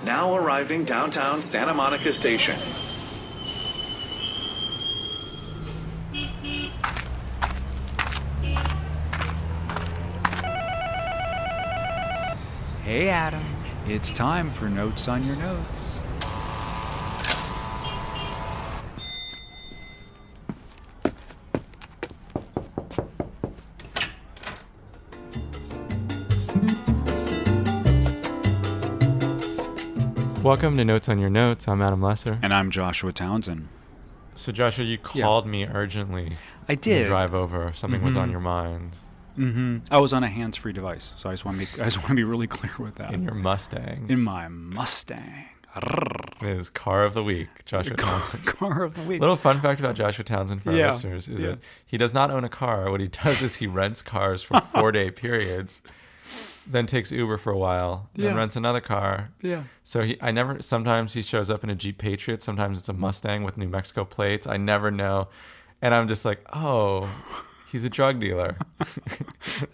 Now arriving downtown Santa Monica Station. Hey Adam, it's time for Notes on Your Notes. Welcome to Notes on Your Notes. I'm Adam Lesser. And I'm Joshua Townsend. So Joshua, you called me urgently. I did. To drive over. Something was on your mind. I was on a hands-free device, so I just want to be really clear with that. In your Mustang. In my Mustang. It is car of the week, Joshua Townsend. Car of the week. Little fun fact about Joshua Townsend for our listeners is that he does not own a car. What he does is he rents cars for 4-day periods, then takes Uber for a while, then rents another car. Yeah. So sometimes he shows up in a Jeep Patriot, sometimes it's a Mustang with New Mexico plates. I never know. And I'm just like, oh, he's a drug dealer.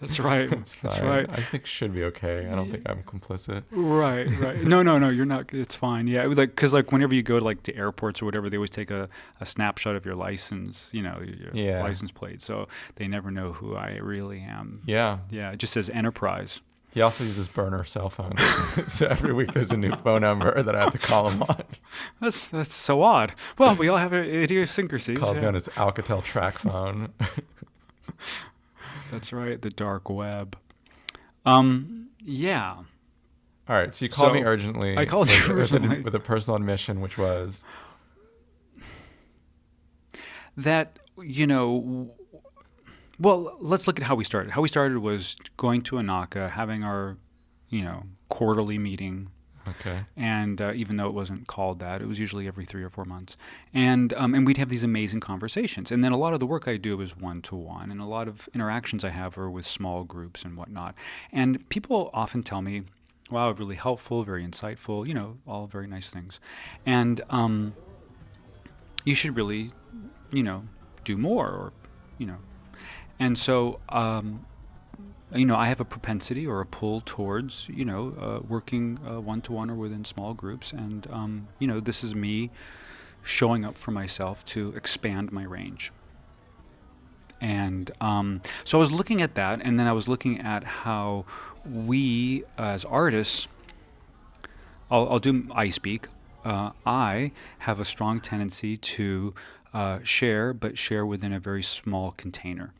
That's right. That's right. I think should be okay. I don't think I'm complicit. Right. No, you're not. It's fine. Yeah, because whenever you go to airports or whatever, they always take a snapshot of your license, your license plate, so they never know who I really am. Yeah. Yeah. It just says Enterprise. He also uses burner cell phones, so every week there's a new phone number that I have to call him on. That's so odd. Well, we all have idiosyncrasies. Calls me on his Alcatel track phone. That's right, the dark web. Yeah. All right, so you called me urgently. I called you urgently. With a personal admission, which was? That, well, let's look at how we started. How we started was going to Anaka, having our, quarterly meeting. Okay. And even though it wasn't called that, it was usually every 3 or 4 months. And we'd have these amazing conversations. And then a lot of the work I do is one-to-one, and a lot of interactions I have are with small groups and whatnot. And people often tell me, wow, really helpful, very insightful, all very nice things. And you should really, do more or. And so, I have a propensity or a pull towards, working one-to-one or within small groups. And, this is me showing up for myself to expand my range. And so I was looking at that, and then I was looking at how we as artists, I speak, I have a strong tendency to share, but share within a very small container.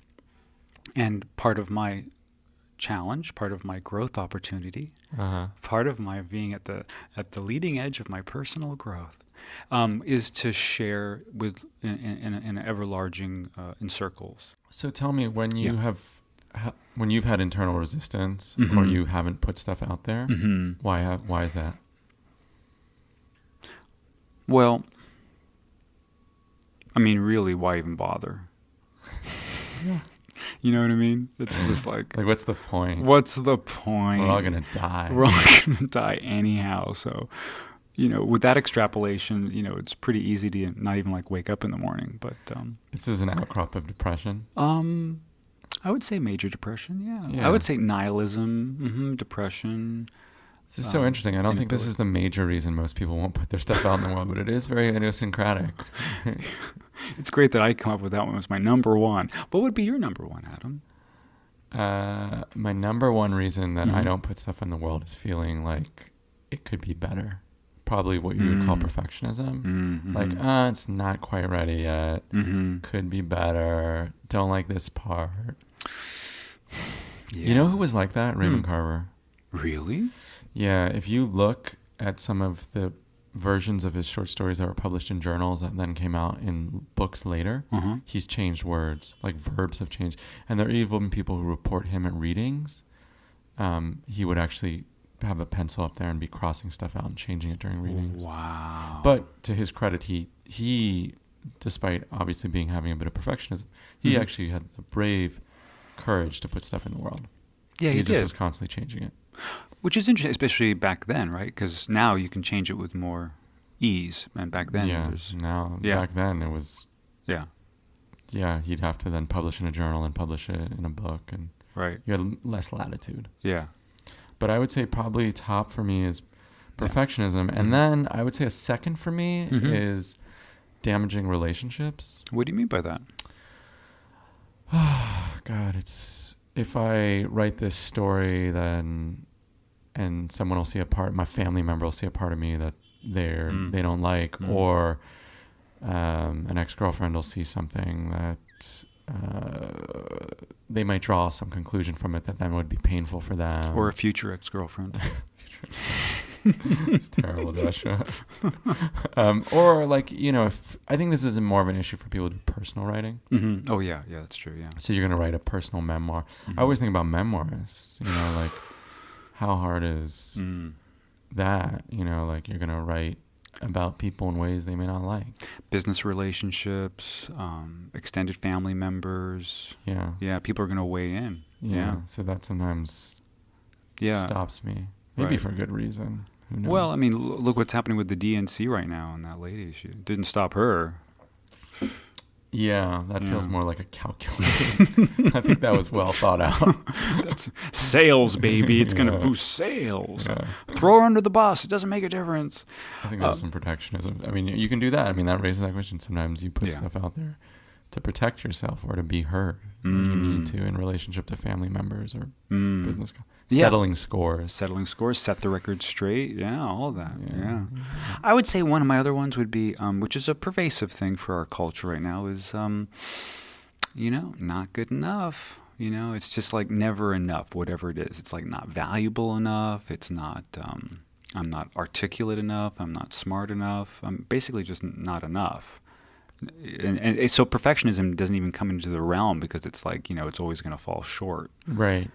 And part of my challenge, part of my growth opportunity, part of my being at the leading edge of my personal growth, is to share in an ever-larging in circles. So tell me, when you've had internal resistance or you haven't put stuff out there, why is that? Well, really, why even bother? Yeah. You know what I mean? It's just like what's the point? What's the point? We're all going to die. We're all going to die anyhow. So, with that extrapolation, it's pretty easy to not even wake up in the morning. But this is an outcrop of depression. I would say major depression. Yeah. I would say nihilism, depression. This is so interesting. I don't think this is the major reason most people won't put their stuff out in the world, but it is very idiosyncratic. It's great that I come up with that one as my number one. What would be your number one, Adam? My number one reason that I don't put stuff in the world is feeling like it could be better. Probably what you would call perfectionism. It's not quite ready yet. Could be better. Don't like this part. Yeah. You know who was like that? Raymond Carver. Really? Yeah, if you look at some of the versions of his short stories that were published in journals that then came out in books later, he's changed words, verbs have changed. And there are even people who report him at readings. He would actually have a pencil up there and be crossing stuff out and changing it during readings. Wow. But to his credit, he despite obviously having a bit of perfectionism, he actually had the brave courage to put stuff in the world. Yeah, he just was constantly changing it. Which is interesting, especially back then, right? Because now you can change it with more ease, and back then back then it was he'd have to then publish in a journal and publish it in a book, and you had less latitude. Yeah. But I would say probably top for me is perfectionism. And then I would say a second for me is damaging relationships. What do you mean by that? God, it's if I write this story and someone will see a part, my family member will see a part of me that they don't like, or an ex-girlfriend will see something that they might draw some conclusion from it that then would be painful for them. Or a future ex-girlfriend. It's terrible, Joshua. Or like, if I think this is more of an issue for people who do personal writing. Oh yeah, that's true. Yeah. So you're gonna write a personal memoir. I always think about memoirs. Like how hard is that? Like you're gonna write about people in ways they may not like. Business relationships, extended family members. Yeah. People are gonna weigh in. Yeah. So that sometimes stops me. Maybe for good reason. Who knows? Well, I mean, look what's happening with the DNC right now and that lady. She didn't stop her. Yeah, that feels more like a calculated. I think that was well thought out. That's sales, baby. It's going to boost sales. Yeah. Throw her under the bus. It doesn't make a difference. I think there's some protectionism. I mean, you can do that. I mean, that raises that question. Sometimes you put stuff out there to protect yourself or to be heard. You need to in relationship to family members or business. Settling scores, set the record straight. Yeah, all that. Yeah. I would say one of my other ones would be, which is a pervasive thing for our culture right now, is, not good enough. It's just like never enough, whatever it is. It's like not valuable enough. It's not, I'm not articulate enough. I'm not smart enough. I'm basically just not enough. And so perfectionism doesn't even come into the realm because it's like, it's always going to fall short. Right.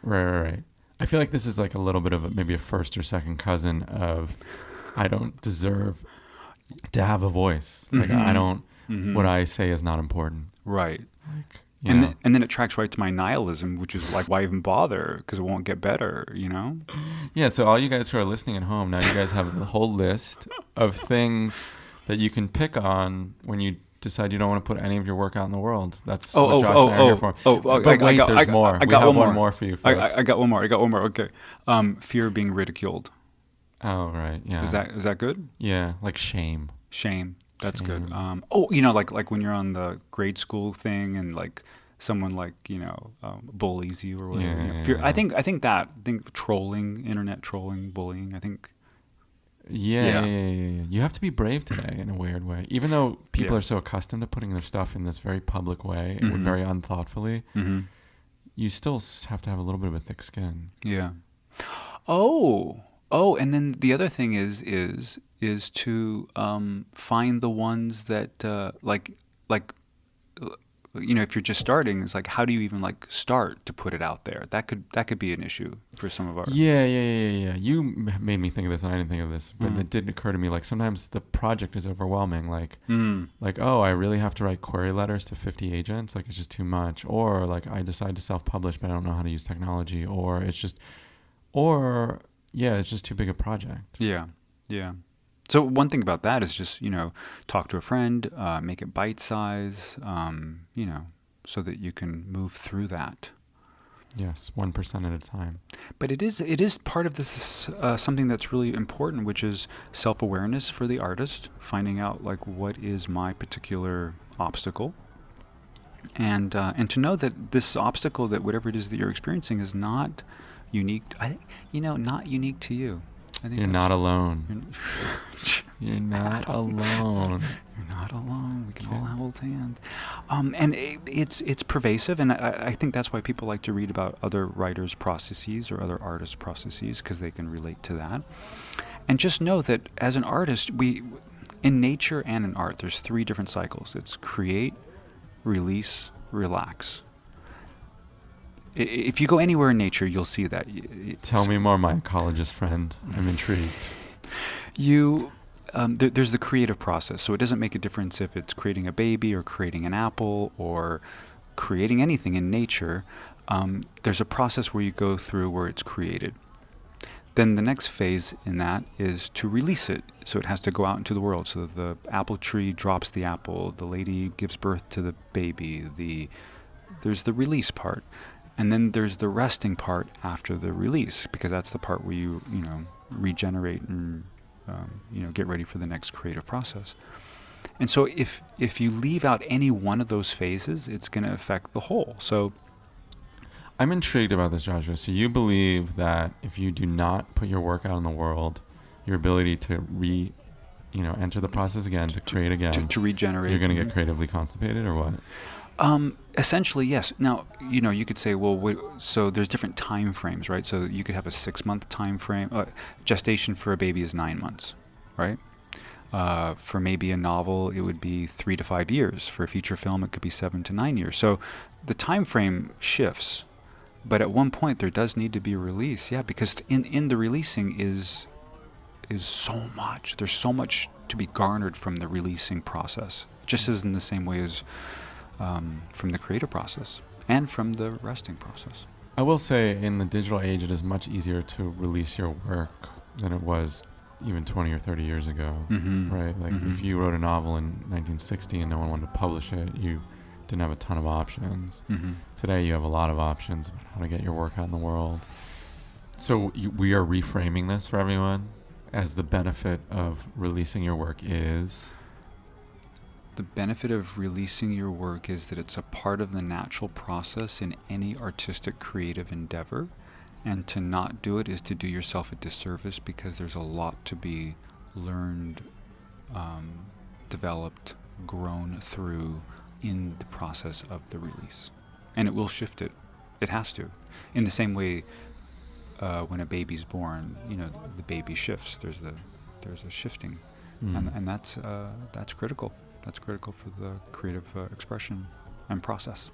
I feel like this is like a little bit of maybe a first or second cousin of I don't deserve to have a voice. Like I don't, what I say is not important. Right. And then it tracks right to my nihilism, which is like, why even bother? Because it won't get better, Yeah, so all you guys who are listening at home, now you guys have a whole list of things that you can pick on when you decide you don't want to put any of your work out in the world. That's what Josh and I are here for. But wait, there's more. We have one more for you folks. I got one more. Okay. Fear of being ridiculed. Oh, right. Yeah. Is that good? Yeah, like shame. That's good. Like when you're on the grade school thing and like someone bullies you or whatever. Fear. I think trolling, internet trolling, bullying. I think. Yeah. You have to be brave today in a weird way. Even though people are so accustomed to putting their stuff in this very public way and very unthoughtfully, you still have to have a little bit of a thick skin. Yeah. Oh, and then the other thing is to find the ones that if you're just starting, it's like, how do you even start to put it out there? That could be an issue for some of our. Yeah. You made me think of this, and I didn't think of this, but it did occur to me. Like sometimes the project is overwhelming. I really have to write query letters to 50 agents. Like it's just too much. Or like I decide to self-publish, but I don't know how to use technology. Or it's just too big a project. Yeah. So one thing about that is just, talk to a friend, make it bite-size, so that you can move through that. Yes, 1% at a time. But it is part of this something that's really important, which is self-awareness for the artist, finding out what is my particular obstacle, and to know that this obstacle, that whatever it is that you're experiencing, is not unique. I think not unique to you. I think you're not alone. You're not alone. You're not alone. We can all hold hands. And it's pervasive, and I think that's why people like to read about other writers' processes or other artists' processes, because they can relate to that. And just know that as an artist, in nature and in art, there's 3 different cycles. It's create, release, relax. If you go anywhere in nature, you'll see that. Tell me more, my ecologist friend. I'm intrigued. There's the creative process. So it doesn't make a difference if it's creating a baby or creating an apple or creating anything in nature. There's a process where you go through where it's created. Then the next phase in that is to release it. So it has to go out into the world. So the apple tree drops the apple. The lady gives birth to the baby. There's the release part. And then there's the resting part after the release, because that's the part where you regenerate and get ready for the next creative process. And so if you leave out any one of those phases, it's going to affect the whole. So I'm intrigued about this, Joshua. So you believe that if you do not put your work out in the world, your ability to enter the process again, to create again, to regenerate, you're going to get creatively constipated, or what? Essentially, yes. Now, you could say, well, so there's different time frames, right? So you could have a 6-month time frame. Gestation for a baby is 9 months, right? For maybe a novel, it would be 3 to 5 years. For a feature film, it could be 7 to 9 years. So the time frame shifts, but at one point there does need to be a release. Yeah, because in the releasing is so much. There's so much to be garnered from the releasing process, just as in the same way as from the creative process and from the resting process. I will say, in the digital age, it is much easier to release your work than it was even 20 or 30 years ago, right? Like if you wrote a novel in 1960 and no one wanted to publish it, you didn't have a ton of options. Today you have a lot of options about how to get your work out in the world. So we are reframing this for everyone as the benefit of releasing your work is... The benefit of releasing your work is that it's a part of the natural process in any artistic creative endeavor. And to not do it is to do yourself a disservice, because there's a lot to be learned, developed, grown through in the process of the release. And it will shift it. It has to. In the same way, when a baby's born, the baby shifts. There's a shifting, and that's critical. That's critical for the creative expression and process.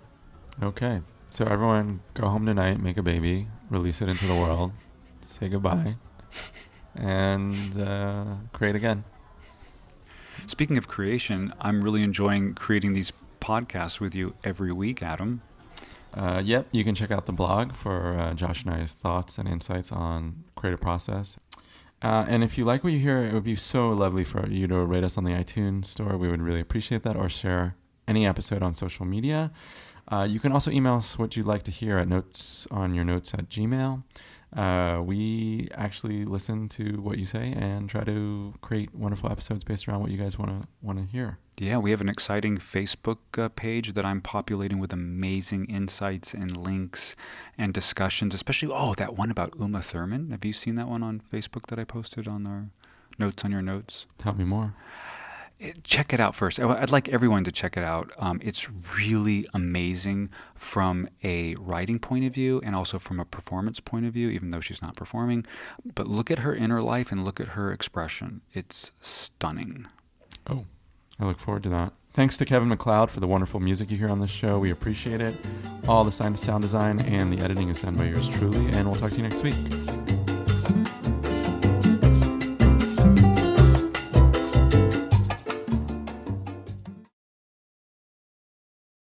Okay. So everyone, go home tonight, make a baby, release it into the world, say goodbye, and create again. Speaking of creation, I'm really enjoying creating these podcasts with you every week, Adam. Yep, you can check out the blog for Josh and I's thoughts and insights on creative process. And if you like what you hear, it would be so lovely for you to rate us on the iTunes store. We would really appreciate that, or share any episode on social media. You can also email us what you'd like to hear at notes@gmail.com. We actually listen to what you say and try to create wonderful episodes based around what you guys want to hear. Yeah, we have an exciting Facebook page that I'm populating with amazing insights and links and discussions, especially, that one about Uma Thurman. Have you seen that one on Facebook that I posted on our Notes on Your Notes? Tell me more. Check it out first. I'd like everyone to check it out. It's really amazing from a writing point of view and also from a performance point of view, even though she's not performing. But look at her inner life and look at her expression. It's stunning. Oh, I look forward to that. Thanks to Kevin MacLeod for the wonderful music you hear on this show. We appreciate it. All the sound design and the editing is done by yours truly, and we'll talk to you next week.